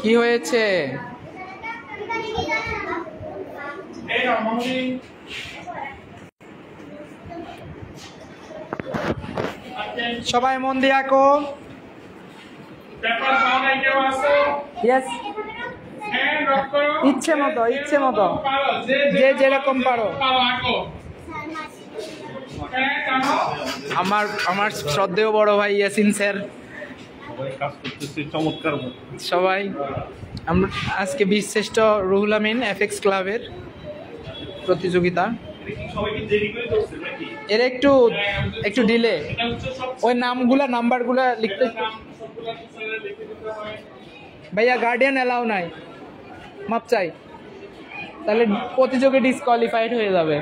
কি হয়েছে? সবাই মন দিয়ে আঁকো। ইচ্ছে মতো যে যেরকম পারো। আমার শ্রদ্ধেয় বড় ভাই ইয়াসিন স্যার, সবাই আমরা আজকে বীরশ্রেষ্ঠ রুহুল আমিন এফএক্স ক্লাবের প্রতিযোগিতা। এর একটু ডিলে, ওই নাম্বারগুলা লিখতে। ভাইয়া গার্ডিয়ান এলাও নাই, মাপ চাই, তাহলে প্রতিযোগী ডিসকোয়ালিফাইড হয়ে যাবে।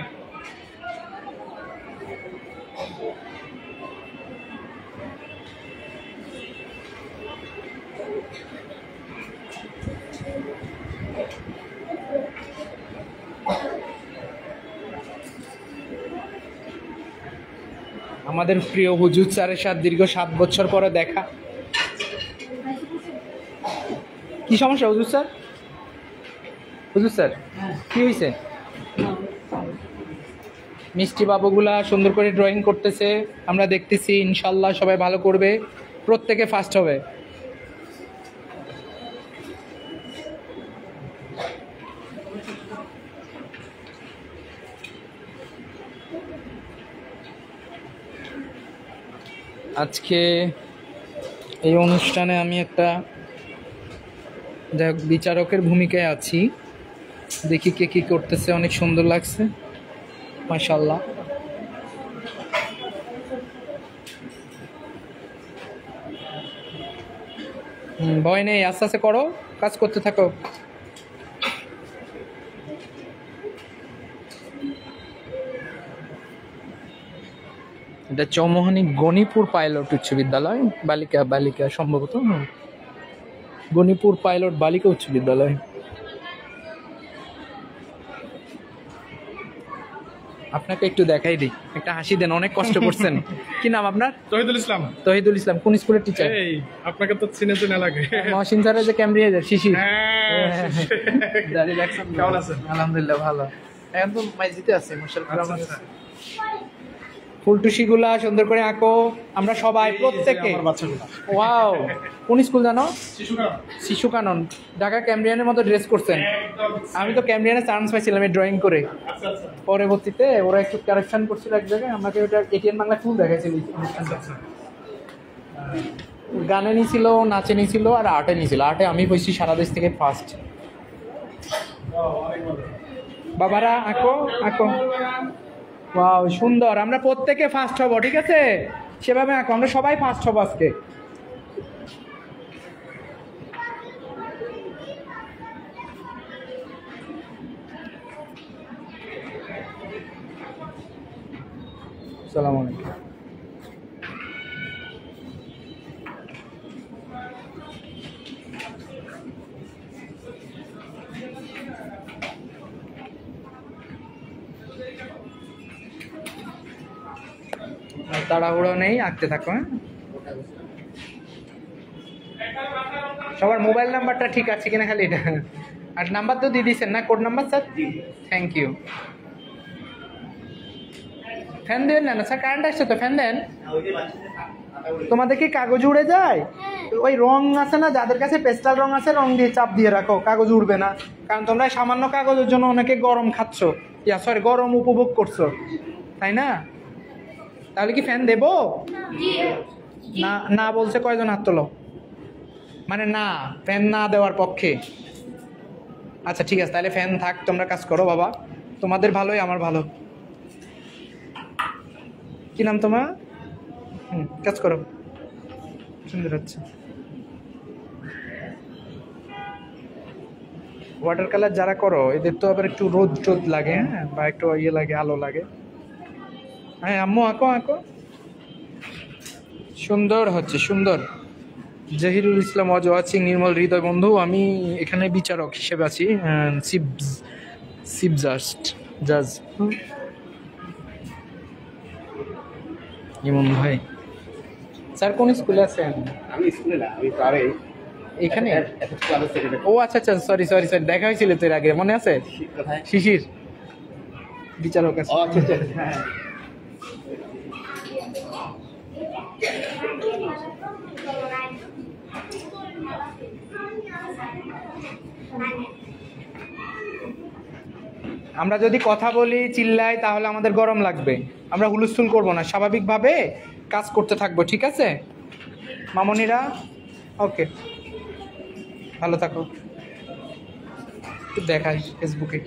আমাদের প্রিয় হুজুর স্যারের সাথে দীর্ঘ 7 বছর পরে দেখা। কি সমস্যা হুজুর স্যার? কি হয়েছে? মিষ্টি বাবুগুলা সুন্দর করে ড্রয়িং করতেছে, আমরা দেখতেছি। ইনশাল্লাহ সবাই ভালো করবে, প্রত্যেকে ফার্স্ট হবে। আজকে এই অনুষ্ঠানে আমি একটা বিচারকের ভূমিকায় আছি। দেখি কে কি করতেছে, অনেক সুন্দর লাগছে মাশাআল্লাহ। ভয় নেই, আস্তে আস্তে করো, কাজ করতে থাকো। এটা চৌমোহনী গণিপুর পাইলট উচ্চ বিদ্যালয়, বালিকা সম্ভবত গণিপুর পাইলট বালিকা উচ্চ বিদ্যালয়। আপনাকে একটু দেখাই দিই, একটা হাসি দেন, অনেক কষ্ট করছেন। কি নাম আপনার? তহিদুল ইসলাম। কোন স্কুলের টিচার? আপনাকে তো চিনে লাগে। মহসিন স্যারের যে ক্যামব্রিজের শিশির। কেমন আছেন? আলহামদুলিল্লাহ ভালো। এখন তো মাইজিতে আছে মাশাআল্লাহ। ফুলটুসিগুলা সুন্দর করে আঁকো, আমরা সবাই প্রত্যেকে। ওয়াও, কোন স্কুল জানো? শিশু কানন। ঢাকা ক্যামব্রিয়ানের মতো ড্রেস করছেন। আমি তো ক্যামব্রিয়ানে চান্স পাইছিলাম এই ড্রয়িং করে। পরবর্তীতে ওরা একটু কারেকশন করছিল এক জায়গায়, আমাকে ওটা এটিএন বাংলা ফুল দেখাইছিল। গানে নিয়েছিল, নাচে নিয়েছিল, আর আর্টে নিয়েছিল। আর্টে আমি বলছি সারা দেশ থেকে ফার্স্ট। বাবারা আঁকো। ওয়াও সুন্দর, আমরা প্রত্যেকে ফার্স্ট হব, ঠিক আছে? সেভাবে আঁকো, আমরা সবাই ফার্স্ট হব আজকে। আসসালামু আলাইকুম। তাড়াহুড়ো নেই, আঁকতে থাকো। হ্যাঁ, সবার মোবাইল নাম্বারটা ঠিক আছে কিনা খালি এটা, আর নাম্বার তো দিয়ে দিচ্ছেন না? Code number sir? Thank you. Fan দেন না স্যার, কারেন্ট আসছে তো, ফ্যান দেন। তোমাদের কি কাগজ উড়ে যায়? ওই রং আছে না, যাদের কাছে পেস্টাল রং আছে, রং দিয়ে চাপ দিয়ে রাখো, কাগজ উড়বে না। কারণ তোমরা সামান্য কাগজের জন্য অনেকে গরম খাচ্ছ, গরম উপভোগ করছো, তাই না? তাহলে কি ফ্যান দেবো? না বলছে কয়জন হাত তোলো? মানে না, ফ্যান না দেওয়ার পক্ষে। আচ্ছা ঠিক আছে, তাহলে ফ্যান থাক, তোমরা কাজ করো বাবা, তোমাদের ভালোই আমার ভালো। কি নাম তোমার? কাজ করো, সুন্দর হচ্ছে। ওয়াটার কালার যারা করো, এদের তো আবার একটু রোদ লাগে, হ্যাঁ, বা একটু ইয়ে লাগে, আলো লাগে। হ্যাঁ আম্মু আঁকো। সুন্দর হচ্ছে, সুন্দর। জহিরুল ইসলাম ওয়াজ ওয়াচিং। নির্মল হৃদয় বন্ধু, আমি এখানে বিচারক হিসেবে আছি, জাজ। ইমন ভাই স্যার কোন স্কুলে আছেন? আমি স্কুলে না, আমি ক্লাবে। এখানে? ক্লাবের সেক্রেটারি। ও আচ্ছা আচ্ছা, সরি সরি সরি, দেখা হয়েছিল তো এর আগে, মনে আছে? কোথায়? শিশির বিচারক আছে। ও আচ্ছা আচ্ছা, হ্যাঁ। আমরা যদি কথা বলি, চিল্লাই, তাহলে আমাদের গরম লাগবে। আমরা হুলস্থুল করব না, স্বাভাবিকভাবে কাজ করতে থাকবো, ঠিক আছে মামনিরা? ওকে, ভালো থাকো। একটু দেখাই ফেসবুকে,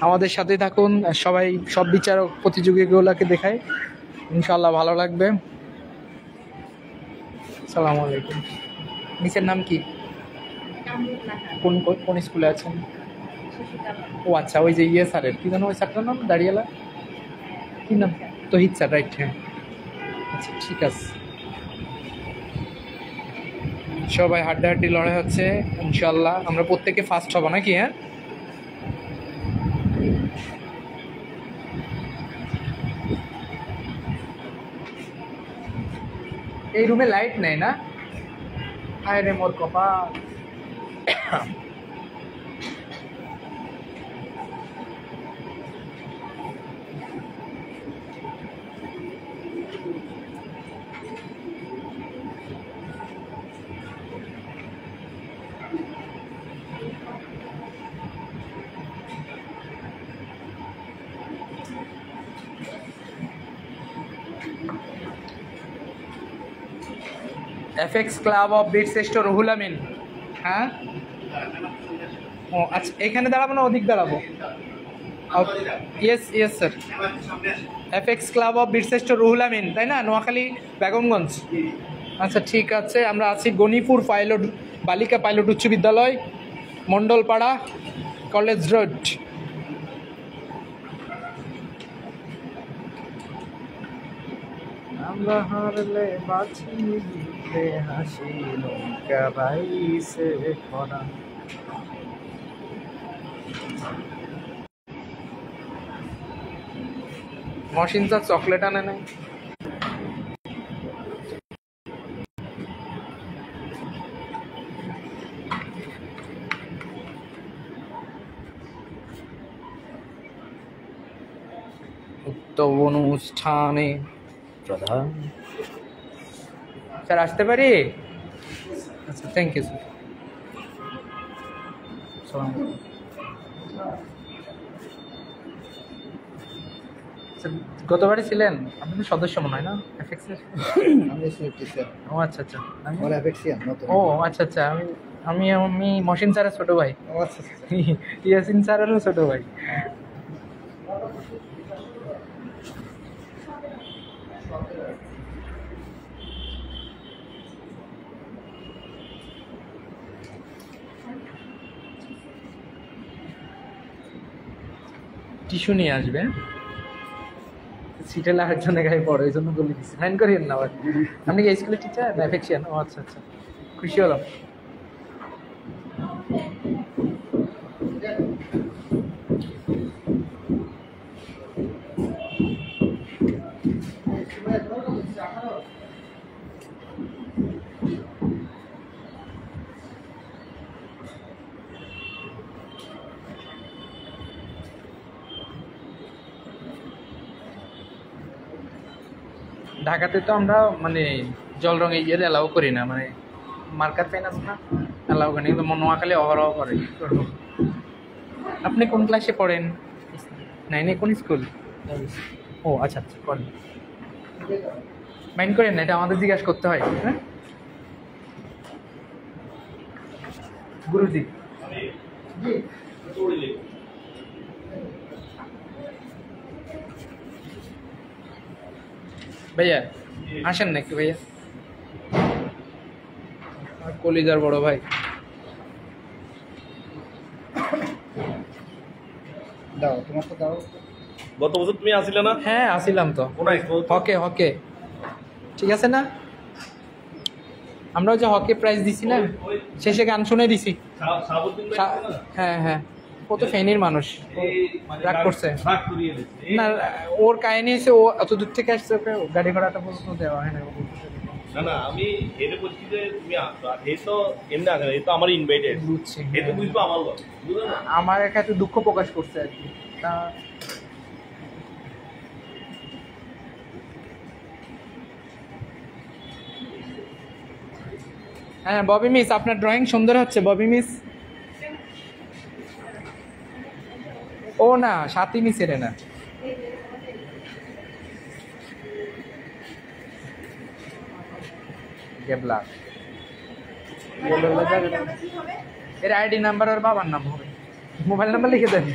আমাদের সাথে থাকুন সবাই, সব বিচারক প্রতিযোগীগুলোকে দেখায়, ইনশাল্লাহ ভালো লাগবে। আসসালামু আলাইকুম। নিচের নাম কি? কোন কোন স্কুলে আছেন? ও আচ্ছা, ওই যে ইয়ে স্যারের কি জানো, ওই স্যারটার নাম দাঁড়িয়েলা কি নাম? তহিদ স্যার, রাইট, হ্যাঁ। আচ্ছা ঠিক আছে, সবাই হাড্ডাহাড্ডি লড়াই হচ্ছে, ইনশাল্লাহ আমরা প্রত্যেকে ফার্স্ট হবো নাকি? হ্যাঁ, এই রুমে লাইট নেই না? হায় রে মোর কপাল। এফএক্স ক্লাব অফ বীর শ্রেষ্ঠ রুহুল আমিন। হ্যাঁ, ও আচ্ছা, এখানে দাঁড়াবো না ওদিক দাঁড়াবো? Yes yes sir. FX club of বীর শ্রেষ্ঠ রুহুল আমিন, তাই না? নোয়াখালী বেগমগঞ্জ। আচ্ছা ঠিক আছে, আমরা আছি গণিপুর পাইলট বালিকা পাইলট উচ্চ বিদ্যালয়, মণ্ডলপাড়া, কলেজ রোড। আমরা হারলে বাঁচি, জিতলে হাসি, নৌকা বাইসে খরা। মহসিন স্যার চকলেট আনে নাই? উক্ত অনুষ্ঠানে প্রধান স্যার আসতে পারি? আচ্ছা, থ্যাংক ইউ স্যার। গতবারে ছিলেন আপনি তো সদস্য মনে হয় না এফএক্সের? আমি সিলেক্টেড স্যার। ও আচ্ছা আচ্ছা, আমার অ্যাপেক্সিয়ান নতুন। ও আচ্ছা আচ্ছা, আমি আমি মহসিন স্যারের ছোট ভাই, ও আচ্ছা আচ্ছা। ইয়াসিন স্যারেরও ছোট ভাই। টিস্যু নিয়ে আসবে, সিটে লাগার জন্য গায়ে পড়ে, ওই জন্য বলে দিচ্ছি, ফাইন করিয়েন না আবার। আপনি কি স্কুলের টিচার না এফেকশন? ও আচ্ছা আচ্ছা, খুশি হলাম। ঢাকাতে তো আমরা মানে জল রঙে ইয়ে অ্যালাউ করি না, মানে মার্কার পেন আছে না, অ্যালাউ করি না, কিন্তু নোয়াখালী অহরহ করে। আপনি কোন ক্লাসে পড়েন? নাইনে। কোন স্কুল? ও আচ্ছা আচ্ছা, করেন, মাইন্ড করেন না, এটা আমাদের জিজ্ঞাসা করতে হয়। হ্যাঁ গুরুজি, ভাইয়া আসেন নাকি ভাইয়া? কলিজার বড় ভাই। দাও, তোমার তো দাও। গত বছর তুমি আসিলে না? হ্যাঁ আসিলাম তো, হকে হকে, ঠিক আছে না? আমরাও যে হকে প্রাইজ দিছি না, শেষে গান শুনে দিছি। হ্যাঁ হ্যাঁ, ও তো ফেনীর মানুষ, রাগ করছে রাগ করিয়ে দিচ্ছে। না। ওর কাহিনী হচ্ছে ও এত দূর থেকে আসছে, ওকে গাড়ি ভাড়াটা পর্যন্ত দেওয়া হয় না। ও বলতেছে না না, আমি এটা বলছি যে তুমি আসো, আর এ তো এমনি আসে না, এ তো আমার ইনভাইটেড, বুঝছি। এ তো বুঝবো আমার লোক, বুঝলো না? আমার কাছে দুঃখ প্রকাশ করছে আর কি। তা হ্যাঁ ববি মিস, আপনার ড্রয়িং সুন্দর হচ্ছে ববি মিস। ও না, সাথী মিসের না। গেবলা এর আইডি নাম্বার আর বাবার নাম হবে, মোবাইল নাম্বার লিখে দেন।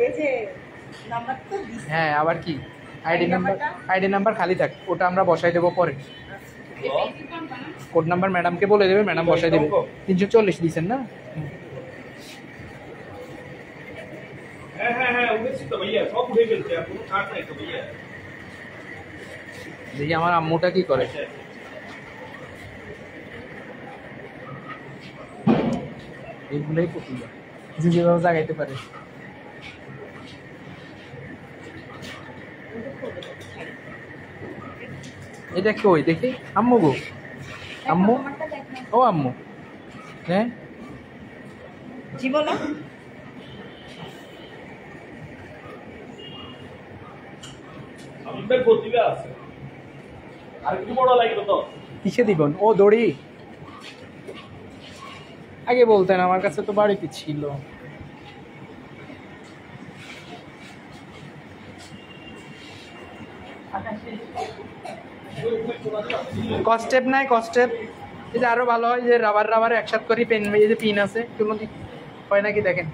এই যে নাম্বার তো দিছি। হ্যাঁ আবার কি আইডি নাম্বার খালি থাক, ওটা আমরা বসাই দেবো পরে। কোড নাম্বার ম্যাডামকে বলে দেবে, ম্যাডাম বসাই দেবে। 340 দিয়েছেন না? হ্যাঁ হ্যাঁ হ্যাঁ, উঠেছি তো ভাইয়া, সব উঠে ফেলছে, আর কোনো কাট নাই তো ভাইয়া। দেখি আমার আম্মুটা কি করে। এইগুলোই কঠিন, যে যেভাবে জাগাইতে পারে। এটা কই দেখি, আম্মু গো, আম্মু, ও আম্মু, হ্যাঁ জীবন আমাদের গতিবে আছে, আর একটু বড় লাগবে তো। কিসে দিবেন? ও দড়ি আগে বলতেন, আমার কাছে তো বাড়িতে ছিল। কস্টেপ নাই, কস্টেপ এই যে আরো ভালো হয়, যে রাবার রাবার একসাথ করে পেন, এই যে পিন আছে, কোনো হয় নাকি দেখেন।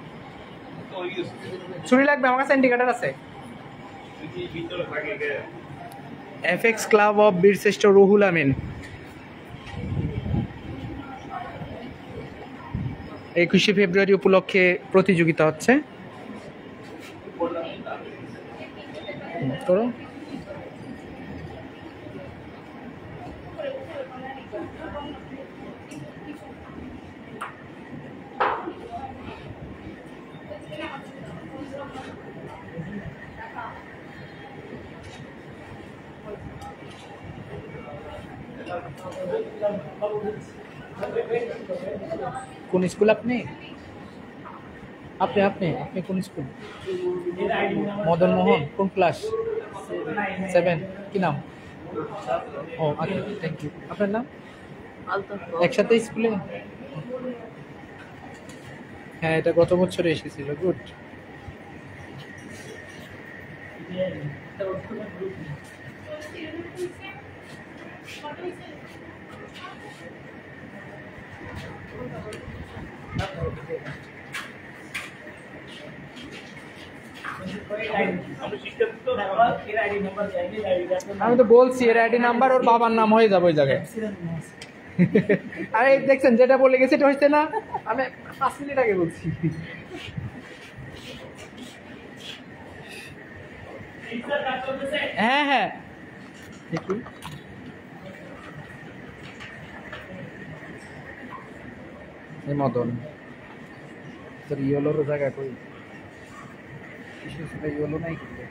ছুরি লাগবে? আমার কাছে ইন্ডিকেটার আছে। ভিতরে থাকে গে এফএক্স ক্লাব অফ বীরশ্রেষ্ঠ রুহুল আমিন, 21শে ফেব্রুয়ারি উপলক্ষে প্রতিযোগিতা হচ্ছে। করো। কোন স্কুল আপনি? আপনি আপনি আপনি কোন স্কুল? মদন মোহন। কোন ক্লাস? 7। কি নাম? ও আচ্ছা, থ্যাংক ইউ। আপনার নাম? একসাথে স্কুলে? হ্যাঁ, এটা গত বছরে এসেছিল। গুড। আমি তো বলছি এর আইডি নাম্বার ওর বাবার নাম হয়ে যাবে ওই জায়গায়। আরে দেখছেন যেটা বলে গেছে এটা হচ্ছে না, আমি 5 মিনিট আগে বলছি। হ্যাঁ হ্যাঁ দেখি। এই মদন তোর ইয়েলোর জায়গা কই? ইয়েলো নাই কিন্তু।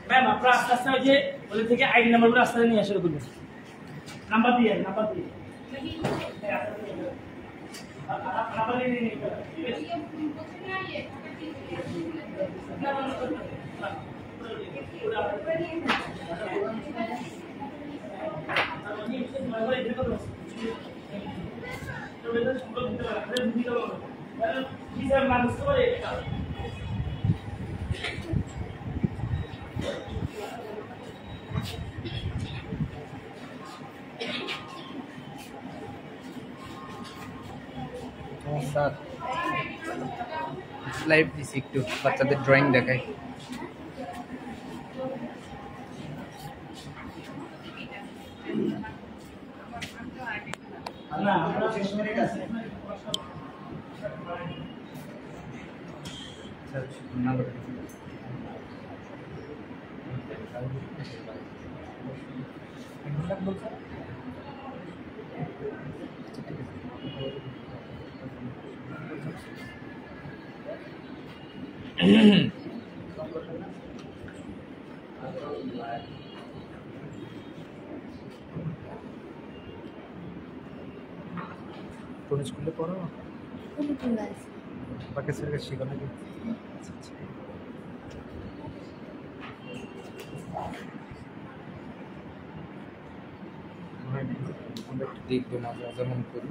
ম্যাম আপনার আস্তে আস্তে ওই যে ওদের থেকে আইডি নাম্বারগুলো আস্তে আস্তে নিয়ে আসা করবেন। নাম্বার দিয়ে নাম্বার দিয়ে স্যার লাইভ দিছি, একটু বাচ্চাদের ড্রয়িং দেখাই। না আমরা 25 মিনিট আছে। কোন স্কুলে পড়ো? বাকি স্যারকে শেখো নাকি? আমরা একটু দেখবো মাঝে মাঝে মন করি।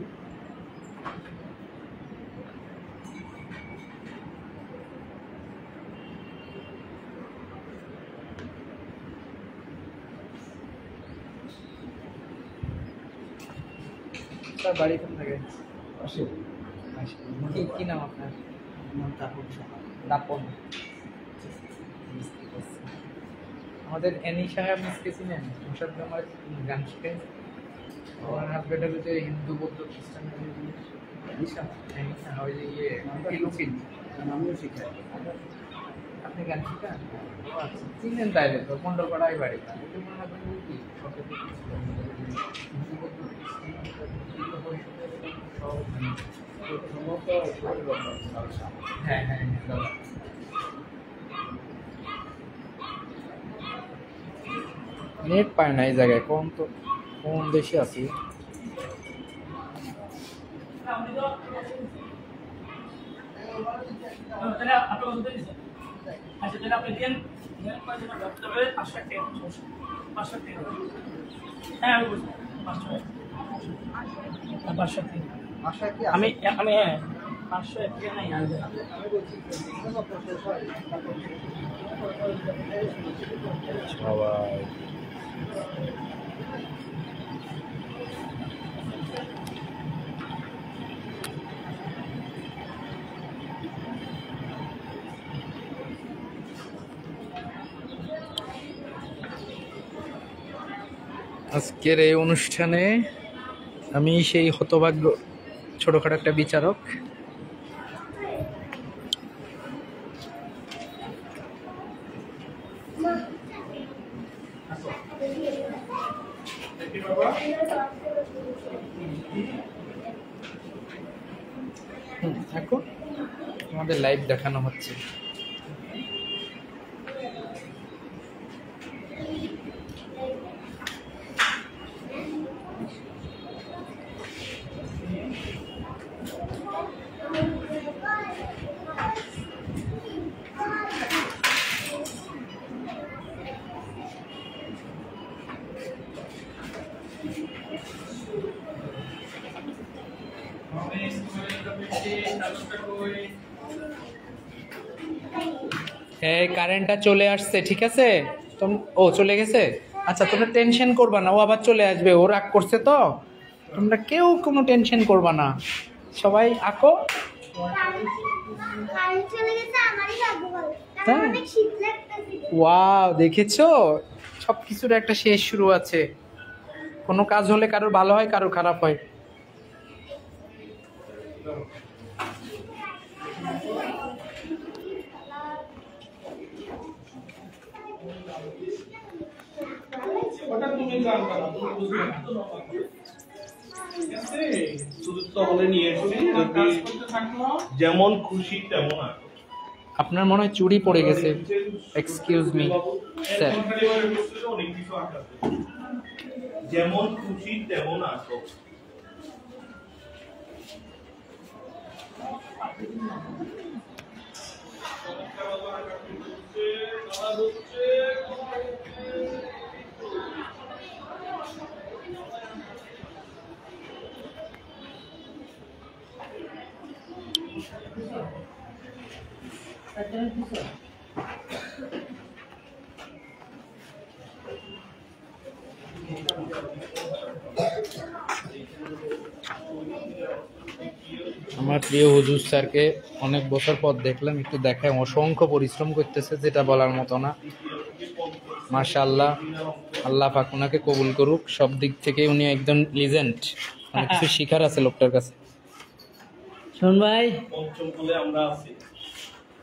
আপনার বাড়ি কোন থাকে? কি নাম আপনার? দাপন। আমাদের এনি সাহেব মিসকে চিনেন? ওর সাথে আমার গান শিখে। আমার হাজবেন্ড হচ্ছে হিন্দু বৌদ্ধ খ্রিস্টান ওই যে ইয়ে ফিলিপিন। আমিও শিখাই। আপনি গান শিখান? চিনেন তাইলে তো মন্ডলপাড়ায় বাড়ি। হ্যাঁ হ্যাঁ দাদা। নেট পায় না এই জায়গায়, কোন তো কোন দেশে আছি। তাহলে আপনি কত দিয়েছেন? আচ্ছা তাহলে আপনি দেন 500 টাকা 500 টাকা। হ্যাঁ আমি বুঝছি 500 টাকা। 500 টাকা আশা কি আমি হ্যাঁ 500 টাকা নাই আনবে। আমি বলছি সবাই আজকের এই অনুষ্ঠানে আমি সেই হতভাগ্য ছোটখাটো একটা বিচারক। এখন আমাদের লাইভ দেখানো হচ্ছে। এই কারেন্টটা চলে আসছে, ঠিক আছে? ও চলে গেছে। আচ্ছা তোমরা টেনশন করবা না, ও আবার চলে আসবে, ও রাগ করছে তো। তোমরা কেউ কোনো টেনশন করবা না, সবাই আঁকো। ওয়াও, দেখেছো সব কিছুর একটা শেষ শুরু আছে। কোনো কাজ হলে কারোর ভালো হয়, কারোর খারাপ হয়। শুধু তো বলে নিয়ে এসেছি যেমন খুশি তেমন আঁকো। আপনার মনে হয় চুরি পড়ে গেছে। Excuse me sir. অনেক কিছু আঁকা আছে। যেমন খুশি তেমন আঁকো। আমার প্রিয় হুজুর স্যারকে অনেক বছর পর দেখলাম, একটু দেখায়। অসংখ্য পরিশ্রম করতেছে, যেটা বলার মতো না। মাশাআল্লাহ, আল্লাহ পাক ওনাকে কবুল করুক। সব দিক থেকে উনি একজন লিজেন্ড। অনেক কিছু শিখার আছে লোকটার কাছে। শোন ভাই, পঞ্চম কোলে আমরা আছি,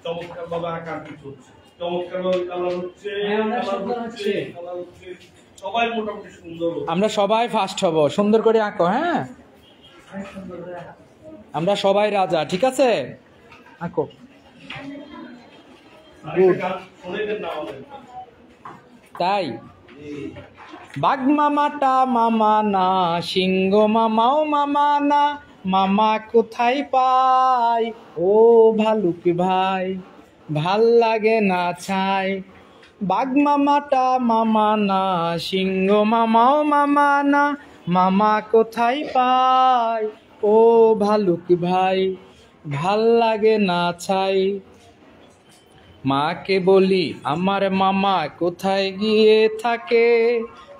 চমৎকার ভাবে আঁকা আঁকি চলছে, চমৎকার ভাবে কালার হচ্ছে, হ্যাঁ, অনেক কালার সুন্দর হচ্ছে, হচ্ছে। কালার হচ্ছে, সবাই মোটামুটি সুন্দর হচ্ছে। আমরা সবাই ফার্স্ট হব, সুন্দর করে আঁকো। হ্যাঁ, আমরা সবাই রাজা, ঠিক আছে? আঁকো। আরেকটা গান শুনে দেন না আমাদের। তাই বাঘ মামাটা মামা না, সিংহ মামাও মামা না, মামা কোথায় পাই ও ভালুক ভাই, ভাল লাগে না ছাই। বাঘ মামাটা মামা না, সিংহ মামাও মামা না, মামা কোথায় পাই ও ভালুক ভাই, ভাল লাগে না ছাই। মাকে বলি আমার মামা কোথায় গিয়ে থাকে,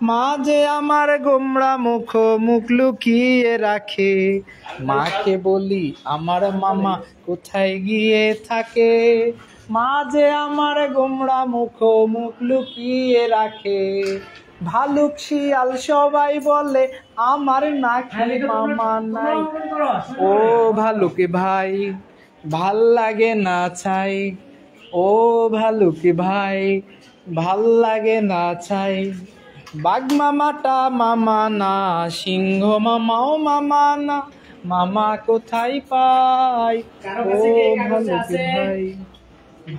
মা যে আমার গোমড়া মুখ লুকিয়ে রাখে। মাকে বলি আমার মামা কোথায় গিয়ে থাকে, মা যে আমার গোমড়া মুখ লুকিয়ে রাখে। ভালুক শিয়াল সবাই বলে আমার নাকি মামা নাই ও ভালুক ভাই, ভাল লাগে না ছাই ও ভালুক ভাই, ভাল লাগে না ছাই। বাঘ মামাটা মামা না, সিংহ মামাও মামা না, মামা কোথায় পাই ও ভালুক ভাই,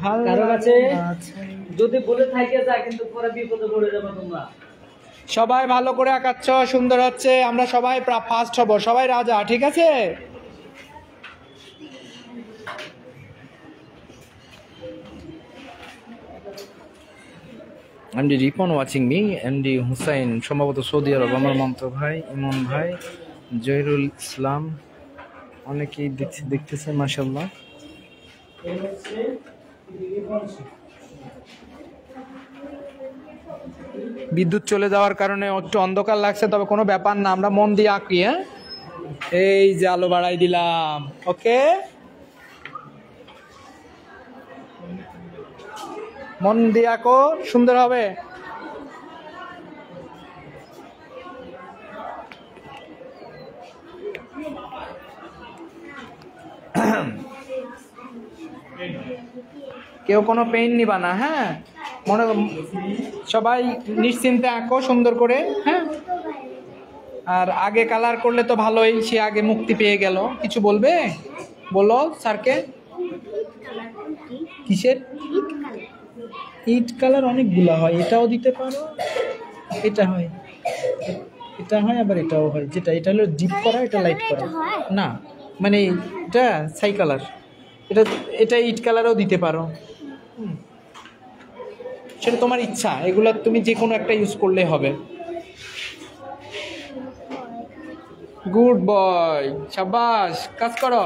ভাল লাগে না ছাই। যদি বলে থাকে যায় কিন্তু পরে বিপদে পড়ে যাবে তোমরা। সবাই ভালো করে আঁকাচ্ছ, সুন্দর হচ্ছে। আমরা সবাই ফার্স্ট হব, সবাই রাজা, ঠিক আছে? MD Ripon watching me, MD Hussain সম্ভবত সৌদি আরব, আমার মন্ত ভাই, ইমন ভাই, জহিরুল ইসলাম, অনেকেই দেখতেছে মাশাআল্লাহ। এই হচ্ছে বিদ্যুৎ চলে যাওয়ার কারণে একটু অন্ধকার লাগছে, তবে কোনো ব্যাপার না, আমরা মন দিয়ে আঁকি। হ্যাঁ, এই যে আলো বাড়াই দিলাম, ওকে? মন দিয়ে আঁকো, সুন্দর হবে। কেউ কোনো পেইন নিবা না, হ্যাঁ? মনে সবাই নিশ্চিন্তে আঁকো সুন্দর করে। হ্যাঁ, আর আগে কালার করলে তো ভালোই, সে আগে মুক্তি পেয়ে গেল। কিছু বলবে? বলো স্যারকে। কিসের ইট কালার? অনেকগুলা হয়, এটাও দিতে পারো, এটা হয়, এটা হয়, আবার এটাও হয়। যেটা এটা হলো ডিপ করা, এটা লাইট করা না, মানে এটা ছাই কালার, এটা এটা ইট কালারও দিতে পারো। সেটা তোমার ইচ্ছা, এগুলা তুমি যে কোনো একটা ইউজ করলে হবে। গুড বয়, শাবাশ, কাজ করো,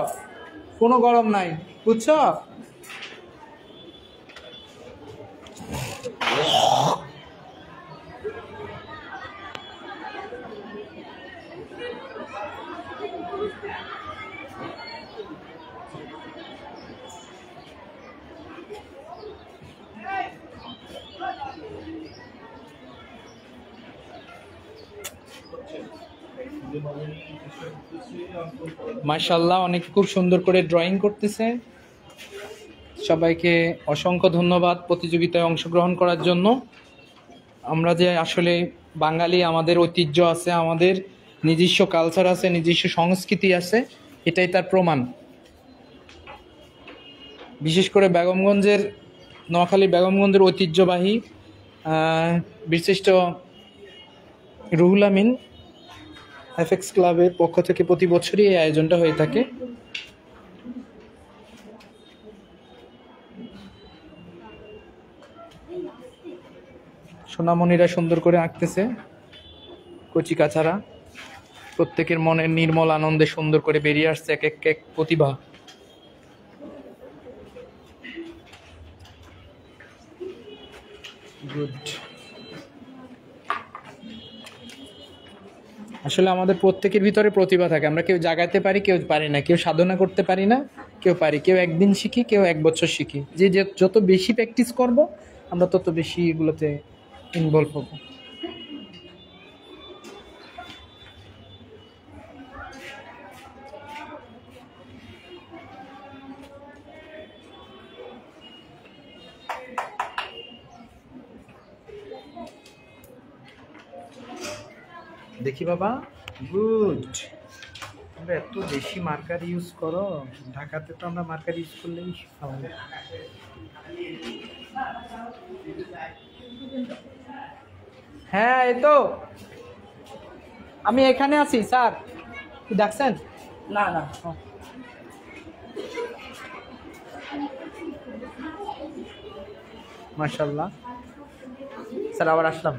কোনো গরম নাই, বুঝছো? মাশাআল্লাহ, অনেক খুব সুন্দর করে ড্রয়িং করতেছে। সবাইকে অসংখ্য ধন্যবাদ প্রতিযোগিতায় অংশগ্রহণ করার জন্য। আমরা যে আসলে বাঙালি, আমাদের ঐতিহ্য আছে, আমাদের নিজস্ব কালচার আছে, নিজস্ব সংস্কৃতি আছে, এটাই তার প্রমাণ। বিশেষ করে বেগমগঞ্জের, নোয়াখালী বেগমগঞ্জের ঐতিহ্যবাহী বিশিষ্ট রুহুল আমিন এফএক্স ক্লাবের পক্ষ থেকে প্রতি বছরই এই আয়োজনটা হয়ে থাকে। সোনামণিরা সুন্দর করে আঁকতেছে, কচি কাছারা, প্রত্যেকের মনের নির্মল আনন্দে সুন্দর করে বেরিয়ে আসছে এক এক এক প্রতিভা। গুড। আসলে আমাদের প্রত্যেকের ভিতরে প্রতিভা থাকে, আমরা কেউ জাগাতে পারি, কেউ পারি না, কেউ সাধনা করতে পারি না, কেউ পারি, কেউ একদিন শিখি, কেউ 1 বছর শিখি। যে যত বেশি প্র্যাকটিস করব আমরা তত বেশি এগুলোতে ইনভলভ হব। দেখি বাবা, গুড। আমরা এত বেশি মার্কার ইউজ করো, ঢাকাতে তো আমরা মার্কার ইউজ করলেই হবে। হ্যাঁ এই তো আমি এখানে আছি স্যার, কি ডাকছেন? না না মাশাআল্লাহ স্যার, আবার আসলাম।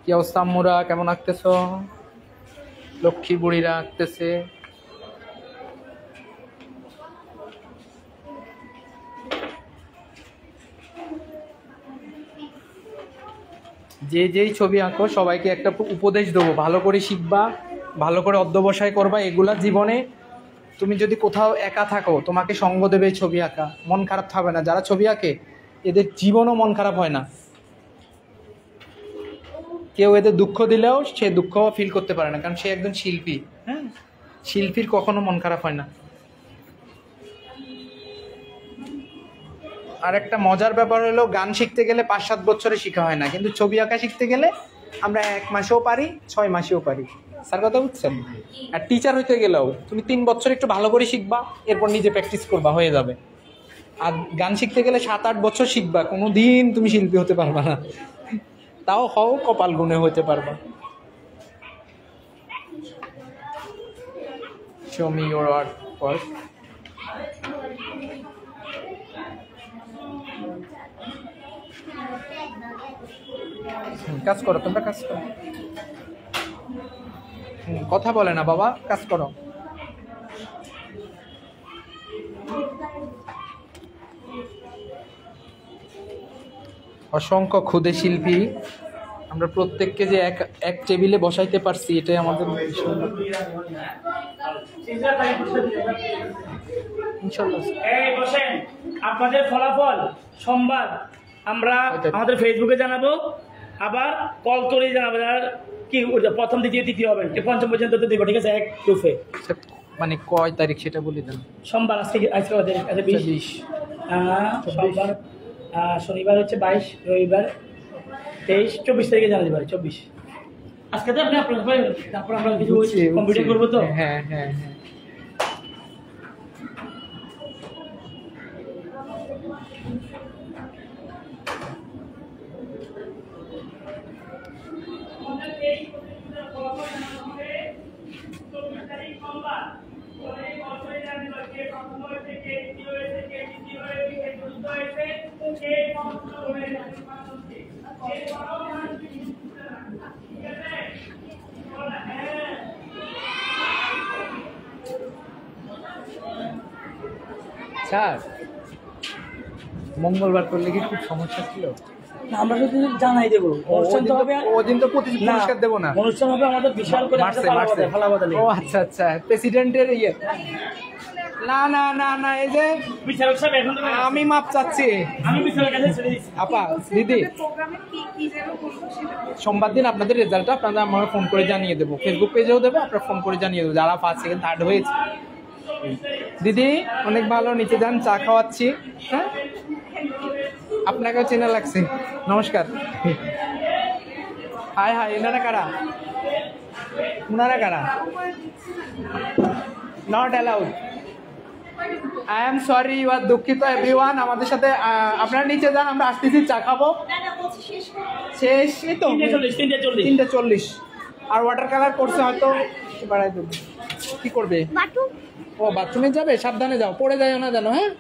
কি অবস্থা আম্মুরা, কেমন আঁকতেছ? লক্ষ্মী বুড়িরা আঁকতেছে। যে যেই ছবি আঁকো সবাইকে একটা উপদেশ দেবো, ভালো করে শিখবা, ভালো করে অধ্যবসায় করবা। এগুলা জীবনে তুমি যদি কোথাও একা থাকো, তোমাকে সঙ্গ দেবে ছবি আঁকা, মন খারাপ থাকবে না। যারা ছবি আঁকে এদের জীবনও মন খারাপ হয় না। কেউ এদের দুঃখ দিলেও সে দুঃখ ফিল করতে পারে না, কারণ সে একজন শিল্পী। হ্যাঁ, শিল্পীর কখনো মন খারাপ হয় না। আর একটা মজার ব্যাপার হলো, গান শিখতে গেলে 5-7 বছরে শেখা হয় না, কিন্তু ছবি আঁকা শিখতে গেলে আমরা 1 মাসেও পারি, 6 মাসেও পারি। স্যার কথা বুঝছেন? আর টিচার হইতে গেলেও তুমি 3 বছর একটু ভালো করে শিখবা, এরপর নিজে প্র্যাকটিস করবা, হয়ে যাবে। আর গান শিখতে গেলে 7-8 বছর শিখবা, কোনো দিন তুমি শিল্পী হতে পারবা না। তাও হও কপাল গুণে হতে পারবা। Show me your artwork. কাজ করো, তোমরা কাজ করো। কথা বলে না বাবা, কাজ করো। অসংখ্য ক্ষুদে শিল্পী আমরা প্রত্যেককে যে এক টেবিলে বসাইতে পারছি, এটাই আমাদের ইনশাআল্লাহ। এই বসেন, আপনাদের ফলাফল সোমবার আমরা আমাদের ফেসবুকে জানাবো, আবার কল করে জানাবো। আর কি প্রথম দ্বিতীয় তৃতীয় হবেন, পঞ্চম পর্যন্ত তো দিব, ঠিক আছে? এক গ্রুপে। মানে কয় তারিখ সেটা বলে দেন। সোমবার, আজকে 20। সোমবার, শনিবার হচ্ছে 22, রবিবার 23, 24 তারিখে জানা যাবে। 24 আজকে তো আপনি তারপর আমরা কিছু কম্পিউটার করবো তো। হ্যাঁ হ্যাঁ হ্যাঁ। স্যার, মঙ্গলবার করলে কি খুব সমস্যা ছিল? আমরা যদি জানাই দেবো, অনুষ্ঠান তো হবে। ওদিন তো পুরস্কার দেবো না, অনুষ্ঠান হবে আমাদের বিশাল করে। ও আচ্ছা আচ্ছা, প্রেসিডেন্টের ইয়ে। না না না না, এই যে বিচারক সাহেব এখন আমি মাপ চাচ্ছি। আমি বিচারকের কাছে ছেড়ে দিচ্ছি। আপা দিদি, সোমবার দিন আপনাদের রেজাল্টটা আপনাদের আমরা ফোন করে জানিয়ে দেবো, ফেসবুক পেজেও দেবো, আপনারা ফোন করে জানিয়ে দেবো যারা 1st, 2nd, 3rd হয়েছে। দিদি অনেক ভালো, নিচে যান, চা খাওয়াচ্ছি। হ্যাঁ, আপনাকেও চেনা লাগছে। নমস্কার। হাই হাই, এনারা কারা? ওনারা কারা? Not allowed. I am sorry, you are দুঃখিত এভরিওয়ান। আমাদের সাথে আপনারা নিচে যান, আমরা আসতেছি, চা খাবো। শেষ এই তো 3:40। আর ওয়াটার কালার করছে হয়তো, বাড়াই দেবো। কি করবে? ও বাথরুমে যাবে, সাবধানে যাও, পড়ে যায় না জানো। হ্যাঁ,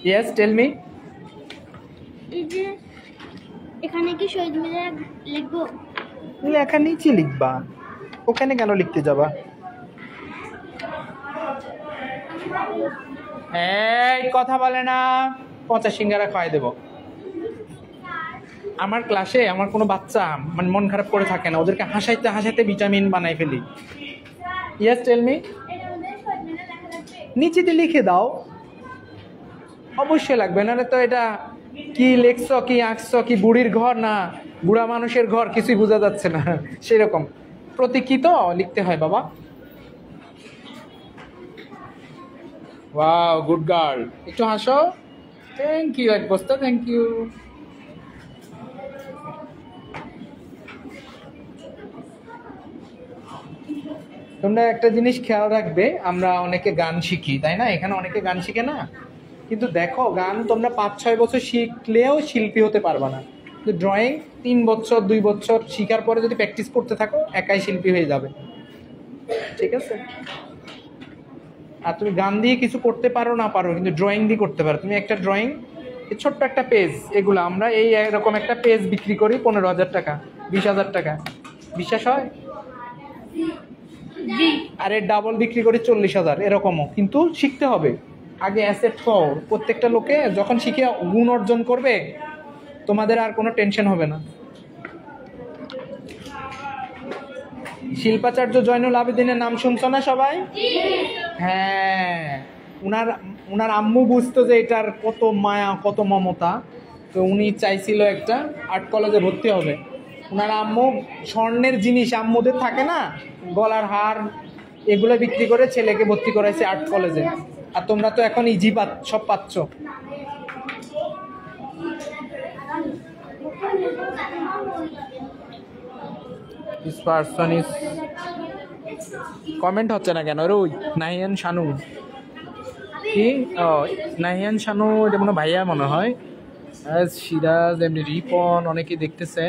ইয়েস টেল মি। এই যে এখানে কি শহীদ মিনার লিখবো? লেখা নিচে লিখবা, ওখানে কেন লিখতে যাবা? এই কথা বলে না, 50 সিঙ্গারা খাওয়াই দেবো। আমার ক্লাসে আমার কোনো বাচ্চা মানে মন খারাপ করে থাকে না, ওদেরকে হাসাইতে হাসাইতে ভিটামিন বানাই ফেলি। Yes tell me. নিচেতে লিখে দাও। অবশ্যই লাগবে, নাহলে তো এটা কি লেখছ, কি আঁকছ, কি বুড়ির ঘর না বুড়া মানুষের ঘর, কিছুই বোঝা যাচ্ছে না সেরকম। প্রতীকী তো লিখতে হয় বাবা। Wow, good girl. একটু হাসো। থ্যাংক ইউ এক বস্তা, থ্যাংক ইউ। তোমরা একটা জিনিস খেয়াল রাখবে, আমরা অনেকে গান শিখি তাই না, এখানে অনেকে গান শিখে না, কিন্তু দেখো গান তোমরা 5-6 বছর শিখলেও শিল্পী হতে পারবা না, কিন্তু ড্রয়িং 3 বছর 2 বছর শিখার পরে যদি প্র্যাকটিস করতে থাকো একাই শিল্পী হয়ে যাবে, ঠিক আছে? আর তুমি গান দিয়ে কিছু করতে পারো না পারো, কিন্তু ড্রয়িং দিয়ে করতে পারো। তুমি একটা ড্রয়িং, ছোট্ট একটা পেজ, এগুলো আমরা এই এরকম একটা পেজ বিক্রি করি 15,000 টাকা, 20,000 টাকা, বিশ্বাস হয়? আরে ডাবল বিক্রি করি 40,000, এরকমও। কিন্তু শিখতে হবে আগে, অ্যাসেট হও। প্রত্যেকটা লোকে যখন শিখে গুণ অর্জন করবে তোমাদের আর কোনো টেনশন হবে না। শিল্পাচার্য জয়নুল আবেদিনের নাম শুনছো না সবাই? হ্যাঁ, উনার আম্মু বুঝতো যে এটার কত মায়া কত মমতা, তো উনি চাইছিল একটা আর্ট কলেজে ভর্তি হবে। উনার আম্মু স্বর্ণের জিনিস আম্মুদের থাকে না, গলার হার, এগুলো বিক্রি করে ছেলেকে ভর্তি করাইছে আর্ট কলেজে। আর তোমরা তো এখন ইজি সব পাচ্ছ। This person is কমেন্ট হচ্ছে না কেন? ওই নাহিয়ান শানু কি? ও নাহিয়ান শানু, এটা মনে ভাইয়া মনে হয়। সিরাজ, এমনি রিপন, অনেকে দেখতেছে।